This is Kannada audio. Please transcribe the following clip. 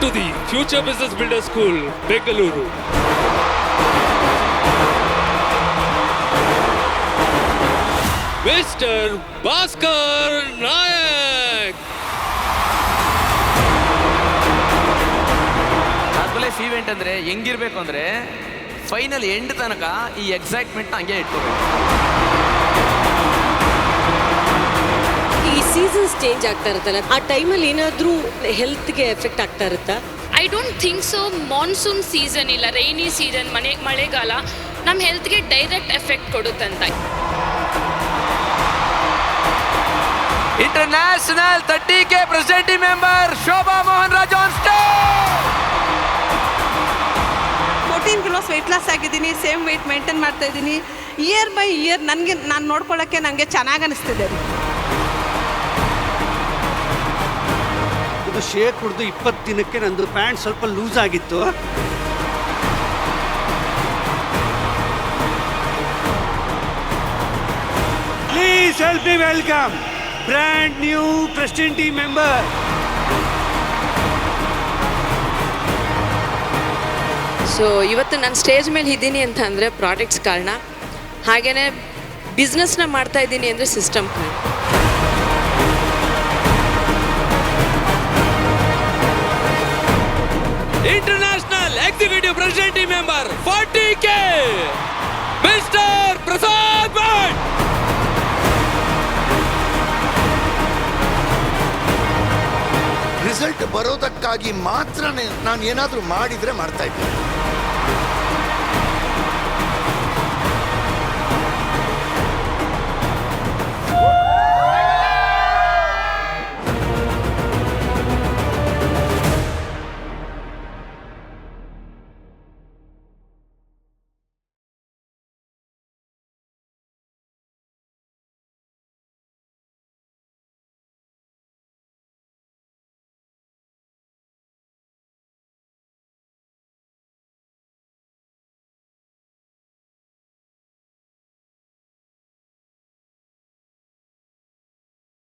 To the Future Business Builder School, Bengaluru. Mr. Bhaskar Nayak. ಆದ್ಮೇಲೆ ಈವೆಂಟ್ ಅಂದ್ರೆ ಹೆಂಗಿರ್ಬೇಕು ಅಂದ್ರೆ ಫೈನಲ್ ಎಂಡ್ ತನಕ ಈ ಎಕ್ಸೈಟ್ಮೆಂಟ್ ಹಂಗೆ ಇಟ್ಕೋಬೇಕು. ಈ ಸೀಸನ್ಸ್ ಚೇಂಜ್ ಆಗ್ತಾ ಇರುತ್ತಲ್ಲ, ಆ ಟೈಮಲ್ಲಿ ಏನಾದರೂ ಹೆಲ್ತ್ಗೆ ಎಫೆಕ್ಟ್ ಆಗ್ತಾ ಇರುತ್ತಾ? I don't think so. Monsoon season ಇಲ್ಲ, ರೈನಿ ಸೀಸನ್, ಮಳೆಗಾಲ ನಮ್ಮ ಹೆಲ್ತ್ಗೆ ಡೈರೆಕ್ಟ್ ಎಫೆಕ್ಟ್ ಕೊಡುತ್ತಂತ. International 30K president member Shobha Mohan Raj on stage. 14 kilos weight loss ಆಗಿದ್ದೀನಿ, ಸೇಮ್ ವೆಯ್ಟ್ ಮೇಂಟೈನ್ ಮಾಡ್ತಾ ಇದ್ದೀನಿ. ಇಯರ್ ಬೈ ಇಯರ್ ನಾನು ನೋಡ್ಕೊಳ್ಳೋಕ್ಕೆ ನನಗೆ ಚೆನ್ನಾಗಿ ಅನಿಸ್ತಿದೆ. ಇದು ಶೇಕ್ ಕುಡಿದು 20 ದಿನಕ್ಕೆ ನಂದು ಪ್ಯಾಂಟ್ ಸ್ವಲ್ಪ ಲೂಸ್ ಆಗಿತ್ತು. Please help me welcome brand new president member. So ಇವತ್ತು ನಾನು ಸ್ಟೇಜ್ ಮೇಲೆ ಇದ್ದೀನಿ ಅಂತ ಅಂದರೆ ಪ್ರಾಡಕ್ಟ್ಸ್ ಕಾರಣ, ಹಾಗೆಯೇ ಬಿಸ್ನೆಸ್ನ ಮಾಡ್ತಾ ಇದ್ದೀನಿ ಅಂದರೆ ಸಿಸ್ಟಮ್ ಕಾರಣ. International Executive President Member 40K, Mr. Prasad Bhatt. Result ಬರೋದಕ್ಕಾಗಿ ಮಾತ್ರ ನಾನು ಏನಾದರೂ ಮಾಡಿದರೆ ಮಾಡ್ತಾ ಇದ್ದೀನಿ.